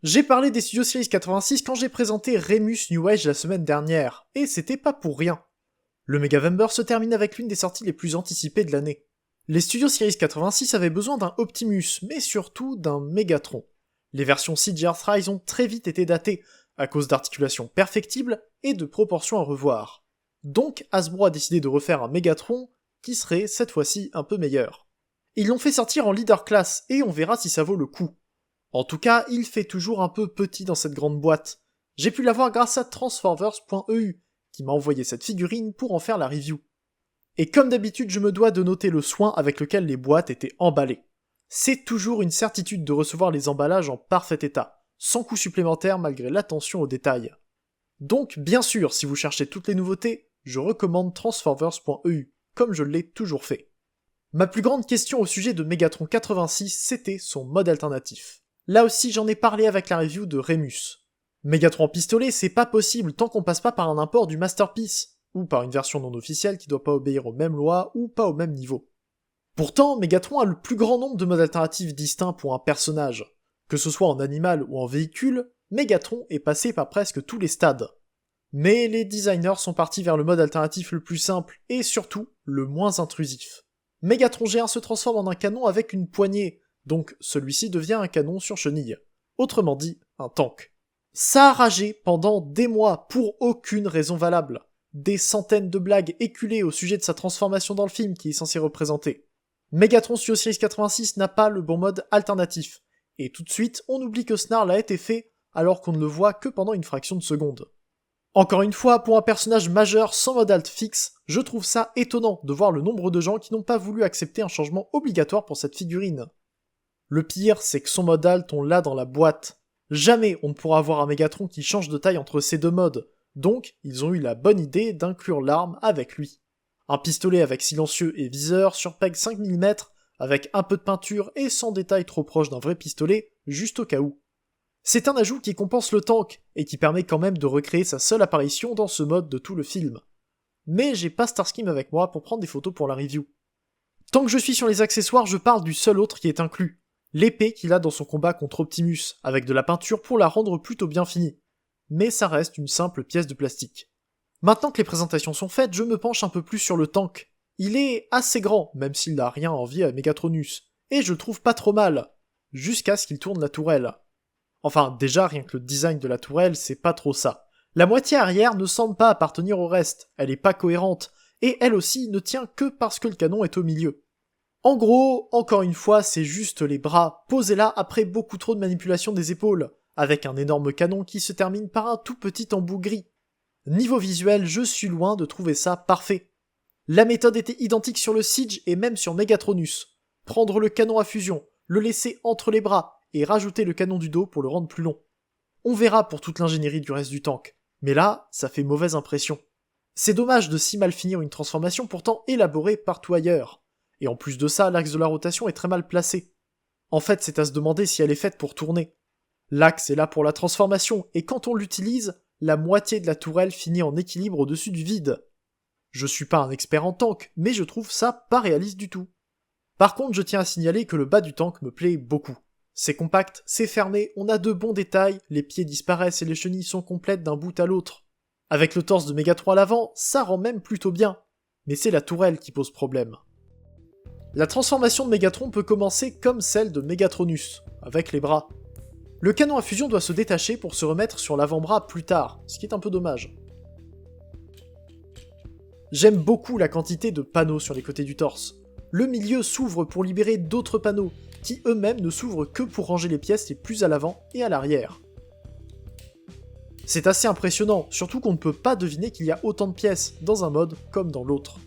J'ai parlé des Studio Series 86 quand j'ai présenté Remus New Age la semaine dernière, et c'était pas pour rien. Le Megavember se termine avec l'une des sorties les plus anticipées de l'année. Les Studio Series 86 avaient besoin d'un Optimus, mais surtout d'un Megatron. Les versions CG Earthrise ont très vite été datées, à cause d'articulations perfectibles et de proportions à revoir. Donc Hasbro a décidé de refaire un Megatron qui serait cette fois-ci un peu meilleur. Ils l'ont fait sortir en leader class, et on verra si ça vaut le coup. En tout cas, il fait toujours un peu petit dans cette grande boîte. J'ai pu l'avoir grâce à Transformers.eu, qui m'a envoyé cette figurine pour en faire la review. Et comme d'habitude, je me dois de noter le soin avec lequel les boîtes étaient emballées. C'est toujours une certitude de recevoir les emballages en parfait état, sans coût supplémentaire malgré l'attention aux détails. Donc, bien sûr, si vous cherchez toutes les nouveautés, je recommande Transformers.eu, comme je l'ai toujours fait. Ma plus grande question au sujet de Megatron 86, c'était son mode alternatif. Là aussi, j'en ai parlé avec la review de Remus. Megatron en pistolet, c'est pas possible tant qu'on passe pas par un import du Masterpiece, ou par une version non officielle qui doit pas obéir aux mêmes lois ou pas au même niveau. Pourtant, Megatron a le plus grand nombre de modes alternatifs distincts pour un personnage. Que ce soit en animal ou en véhicule, Megatron est passé par presque tous les stades. Mais les designers sont partis vers le mode alternatif le plus simple, et surtout, le moins intrusif. Megatron G1 se transforme en un canon avec une poignée, donc celui-ci devient un canon sur chenille. Autrement dit, un tank. Ça a ragé pendant des mois pour aucune raison valable. Des centaines de blagues éculées au sujet de sa transformation dans le film qui est censé représenter. Megatron Studio Series 86 n'a pas le bon mode alternatif. Et tout de suite, on oublie que Snarl a été fait alors qu'on ne le voit que pendant une fraction de seconde. Encore une fois, pour un personnage majeur sans mode alt fixe, je trouve ça étonnant de voir le nombre de gens qui n'ont pas voulu accepter un changement obligatoire pour cette figurine. Le pire, c'est que son mode alt, on l'a dans la boîte. Jamais on ne pourra avoir un Megatron qui change de taille entre ces deux modes, donc ils ont eu la bonne idée d'inclure l'arme avec lui. Un pistolet avec silencieux et viseur sur peg 5 mm, avec un peu de peinture et sans détail trop proche d'un vrai pistolet, juste au cas où. C'est un ajout qui compense le tank, et qui permet quand même de recréer sa seule apparition dans ce mode de tout le film. Mais j'ai pas Starscream avec moi pour prendre des photos pour la review. Tant que je suis sur les accessoires, je parle du seul autre qui est inclus. L'épée qu'il a dans son combat contre Optimus, avec de la peinture pour la rendre plutôt bien finie. Mais ça reste une simple pièce de plastique. Maintenant que les présentations sont faites, je me penche un peu plus sur le tank. Il est assez grand, même s'il n'a rien à envier à Megatronus, et je le trouve pas trop mal, jusqu'à ce qu'il tourne la tourelle. Enfin, déjà, rien que le design de la tourelle, c'est pas trop ça. La moitié arrière ne semble pas appartenir au reste, elle est pas cohérente, et elle aussi ne tient que parce que le canon est au milieu. En gros, encore une fois, c'est juste les bras, posés là après beaucoup trop de manipulation des épaules, avec un énorme canon qui se termine par un tout petit embout gris. Niveau visuel, je suis loin de trouver ça parfait. La méthode était identique sur le Siege et même sur Megatronus. Prendre le canon à fusion, le laisser entre les bras, et rajouter le canon du dos pour le rendre plus long. On verra pour toute l'ingénierie du reste du tank, mais là, ça fait mauvaise impression. C'est dommage de si mal finir une transformation pourtant élaborée partout ailleurs. Et en plus de ça, l'axe de la rotation est très mal placé. En fait, c'est à se demander si elle est faite pour tourner. L'axe est là pour la transformation, et quand on l'utilise, la moitié de la tourelle finit en équilibre au-dessus du vide. Je suis pas un expert en tank, mais je trouve ça pas réaliste du tout. Par contre, je tiens à signaler que le bas du tank me plaît beaucoup. C'est compact, c'est fermé, on a de bons détails, les pieds disparaissent et les chenilles sont complètes d'un bout à l'autre. Avec le torse de Megatron à l'avant, ça rend même plutôt bien. Mais c'est la tourelle qui pose problème. La transformation de Megatron peut commencer comme celle de Megatronus, avec les bras. Le canon à fusion doit se détacher pour se remettre sur l'avant-bras plus tard, ce qui est un peu dommage. J'aime beaucoup la quantité de panneaux sur les côtés du torse. Le milieu s'ouvre pour libérer d'autres panneaux, qui eux-mêmes ne s'ouvrent que pour ranger les pièces les plus à l'avant et à l'arrière. C'est assez impressionnant, surtout qu'on ne peut pas deviner qu'il y a autant de pièces, dans un mode comme dans l'autre.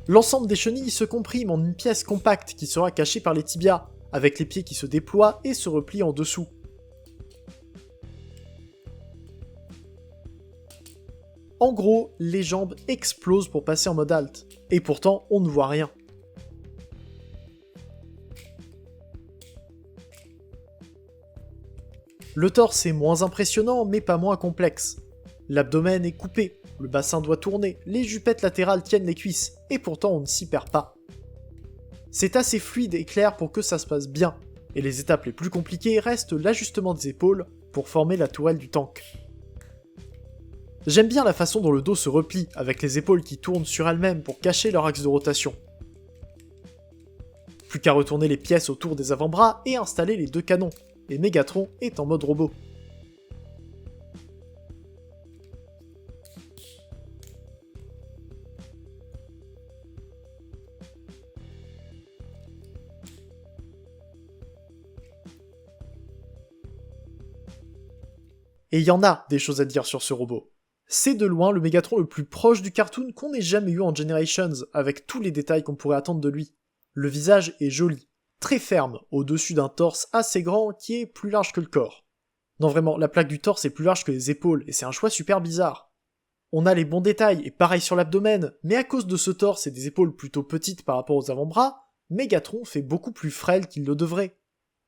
L'ensemble des chenilles se comprime en une pièce compacte qui sera cachée par les tibias, avec les pieds qui se déploient et se replient en dessous. En gros, les jambes explosent pour passer en mode alt, et pourtant on ne voit rien. Le torse est moins impressionnant mais pas moins complexe. L'abdomen est coupé, le bassin doit tourner, les jupettes latérales tiennent les cuisses, et pourtant on ne s'y perd pas. C'est assez fluide et clair pour que ça se passe bien, et les étapes les plus compliquées restent l'ajustement des épaules pour former la tourelle du tank. J'aime bien la façon dont le dos se replie, avec les épaules qui tournent sur elles-mêmes pour cacher leur axe de rotation. Plus qu'à retourner les pièces autour des avant-bras et installer les deux canons, et Megatron est en mode robot. Et il y en a des choses à dire sur ce robot. C'est de loin le Megatron le plus proche du cartoon qu'on ait jamais eu en Generations, avec tous les détails qu'on pourrait attendre de lui. Le visage est joli, très ferme, au-dessus d'un torse assez grand qui est plus large que le corps. Non vraiment, la plaque du torse est plus large que les épaules, et c'est un choix super bizarre. On a les bons détails, et pareil sur l'abdomen, mais à cause de ce torse et des épaules plutôt petites par rapport aux avant-bras, Megatron fait beaucoup plus frêle qu'il le devrait.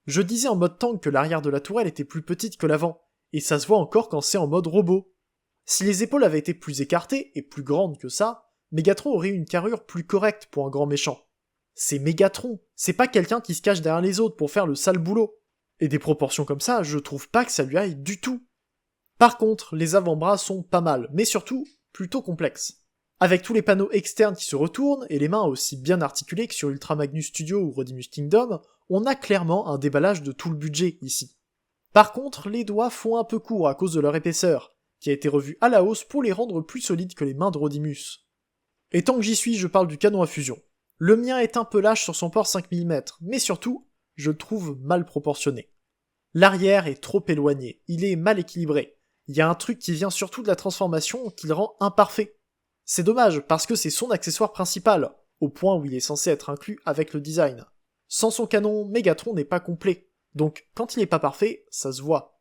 Je disais en mode tank que l'arrière de la tourelle était plus petite que l'avant, et ça se voit encore quand c'est en mode robot. Si les épaules avaient été plus écartées et plus grandes que ça, Megatron aurait eu une carrure plus correcte pour un grand méchant. C'est Megatron, c'est pas quelqu'un qui se cache derrière les autres pour faire le sale boulot. Et des proportions comme ça, je trouve pas que ça lui aille du tout. Par contre, les avant-bras sont pas mal, mais surtout, plutôt complexes. Avec tous les panneaux externes qui se retournent, et les mains aussi bien articulées que sur Ultra Magnus Studio ou Rodimus Kingdom, on a clairement un déballage de tout le budget ici. Par contre, les doigts font un peu court à cause de leur épaisseur, qui a été revue à la hausse pour les rendre plus solides que les mains de Rodimus. Et tant que j'y suis, je parle du canon à fusion. Le mien est un peu lâche sur son port 5 mm, mais surtout, je le trouve mal proportionné. L'arrière est trop éloigné, il est mal équilibré. Il y a un truc qui vient surtout de la transformation qui le rend imparfait. C'est dommage, parce que c'est son accessoire principal, au point où il est censé être inclus avec le design. Sans son canon, Megatron n'est pas complet, donc quand il est pas parfait, ça se voit.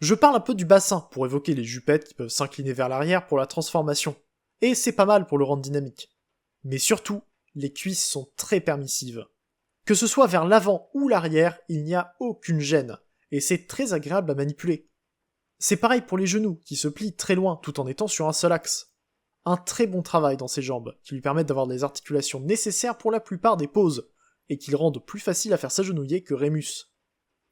Je parle un peu du bassin pour évoquer les jupettes qui peuvent s'incliner vers l'arrière pour la transformation, et c'est pas mal pour le rendre dynamique. Mais surtout, les cuisses sont très permissives. Que ce soit vers l'avant ou l'arrière, il n'y a aucune gêne, et c'est très agréable à manipuler. C'est pareil pour les genoux, qui se plient très loin tout en étant sur un seul axe. Un très bon travail dans ses jambes, qui lui permettent d'avoir les articulations nécessaires pour la plupart des poses, et qui le rendent plus facile à faire s'agenouiller que Rémus.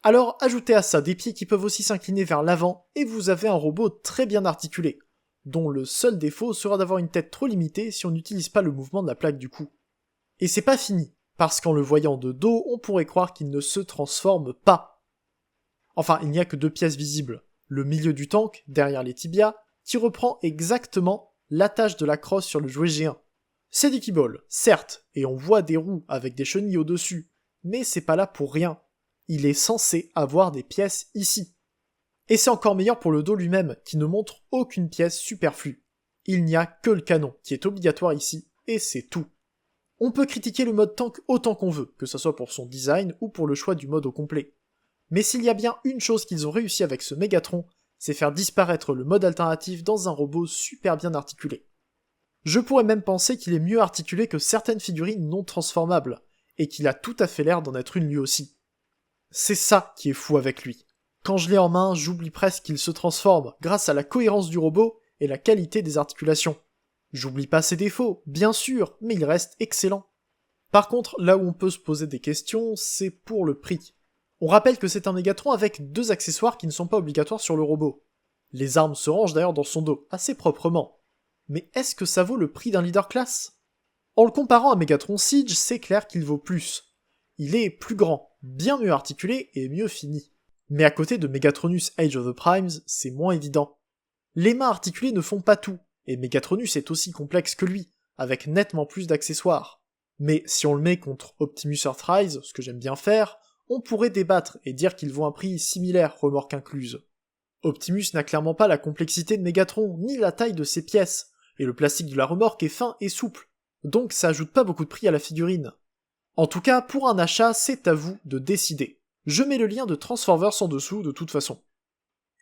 Alors ajoutez à ça des pieds qui peuvent aussi s'incliner vers l'avant, et vous avez un robot très bien articulé, dont le seul défaut sera d'avoir une tête trop limitée si on n'utilise pas le mouvement de la plaque du cou. Et c'est pas fini, parce qu'en le voyant de dos, on pourrait croire qu'il ne se transforme pas. Enfin, il n'y a que deux pièces visibles, le milieu du tank, derrière les tibias, qui reprend exactement l'attache de la crosse sur le jouet G1. C'est du keyboard, certes, et on voit des roues avec des chenilles au-dessus, mais c'est pas là pour rien. Il est censé avoir des pièces ici. Et c'est encore meilleur pour le dos lui-même, qui ne montre aucune pièce superflue. Il n'y a que le canon, qui est obligatoire ici, et c'est tout. On peut critiquer le mode tank autant qu'on veut, que ce soit pour son design ou pour le choix du mode au complet. Mais s'il y a bien une chose qu'ils ont réussi avec ce Megatron, c'est faire disparaître le mode alternatif dans un robot super bien articulé. Je pourrais même penser qu'il est mieux articulé que certaines figurines non transformables, et qu'il a tout à fait l'air d'en être une lui aussi. C'est ça qui est fou avec lui. Quand je l'ai en main, j'oublie presque qu'il se transforme, grâce à la cohérence du robot et la qualité des articulations. J'oublie pas ses défauts, bien sûr, mais il reste excellent. Par contre, là où on peut se poser des questions, c'est pour le prix. On rappelle que c'est un Megatron avec deux accessoires qui ne sont pas obligatoires sur le robot. Les armes se rangent d'ailleurs dans son dos, assez proprement. Mais est-ce que ça vaut le prix d'un leader class ? En le comparant à Megatron Siege, c'est clair qu'il vaut plus. Il est plus grand, bien mieux articulé et mieux fini. Mais à côté de Megatronus Age of the Primes, c'est moins évident. Les mains articulées ne font pas tout, et Megatronus est aussi complexe que lui, avec nettement plus d'accessoires. Mais si on le met contre Optimus Earthrise, ce que j'aime bien faire, on pourrait débattre et dire qu'ils vaut un prix similaire, remorque incluse. Optimus n'a clairement pas la complexité de Megatron, ni la taille de ses pièces, et le plastique de la remorque est fin et souple, donc ça ajoute pas beaucoup de prix à la figurine. En tout cas, pour un achat, c'est à vous de décider. Je mets le lien de Transformers en dessous de toute façon.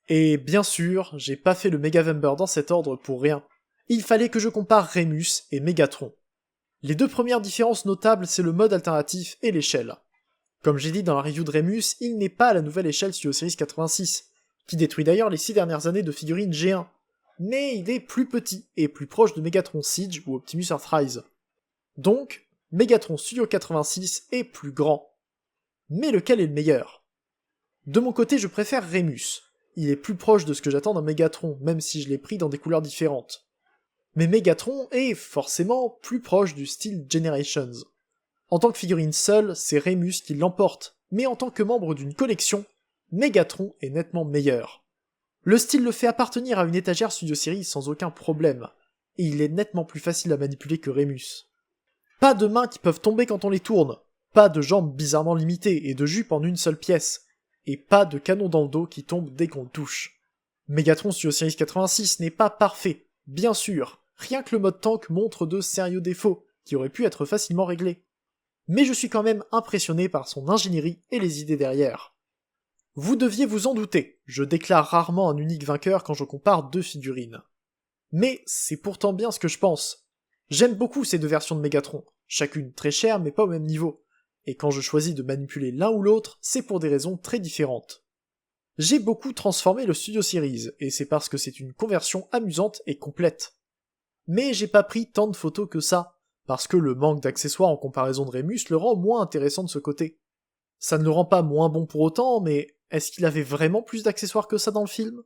Et bien sûr, j'ai pas fait le Megavember dans cet ordre pour rien. Il fallait que je compare Rémus et Megatron. Les deux premières différences notables, c'est le mode alternatif et l'échelle. Comme j'ai dit dans la review de Rémus, il n'est pas à la nouvelle échelle Studio Series 86, qui détruit d'ailleurs les 6 dernières années de figurines G1. mais il est plus petit et plus proche de Megatron Siege ou Optimus Earthrise. Donc, Megatron Studio 86 est plus grand. Mais lequel est le meilleur? De mon côté, je préfère Remus. Il est plus proche de ce que j'attends d'un Megatron, même si je l'ai pris dans des couleurs différentes. Mais Megatron est forcément plus proche du style Generations. En tant que figurine seule, c'est Remus qui l'emporte, mais en tant que membre d'une collection, Megatron est nettement meilleur. Le style le fait appartenir à une étagère Studio Series sans aucun problème, et il est nettement plus facile à manipuler que Remus. Pas de mains qui peuvent tomber quand on les tourne, pas de jambes bizarrement limitées et de jupes en une seule pièce, et pas de canon dans le dos qui tombe dès qu'on le touche. Megatron Studio Series 86 n'est pas parfait, bien sûr, rien que le mode tank montre de sérieux défauts, qui auraient pu être facilement réglés. Mais je suis quand même impressionné par son ingénierie et les idées derrière. Vous deviez vous en douter, je déclare rarement un unique vainqueur quand je compare deux figurines. Mais c'est pourtant bien ce que je pense. J'aime beaucoup ces deux versions de Megatron, chacune très chère mais pas au même niveau, et quand je choisis de manipuler l'un ou l'autre, c'est pour des raisons très différentes. J'ai beaucoup transformé le Studio Series, et c'est parce que c'est une conversion amusante et complète. Mais j'ai pas pris tant de photos que ça, parce que le manque d'accessoires en comparaison de Remus le rend moins intéressant de ce côté. Ça ne le rend pas moins bon pour autant, mais est-ce qu'il avait vraiment plus d'accessoires que ça dans le film?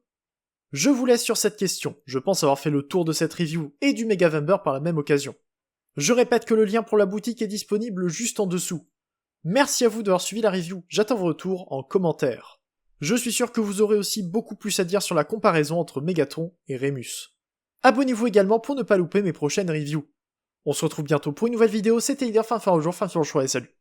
Je vous laisse sur cette question, je pense avoir fait le tour de cette review et du Megavember par la même occasion. Je répète que le lien pour la boutique est disponible juste en dessous. Merci à vous d'avoir suivi la review, j'attends vos retours en commentaire. Je suis sûr que vous aurez aussi beaucoup plus à dire sur la comparaison entre Megatron et Remus. Abonnez-vous également pour ne pas louper mes prochaines reviews. On se retrouve bientôt pour une nouvelle vidéo, c'était Leader, fin au jour, fin sur le choix et salut.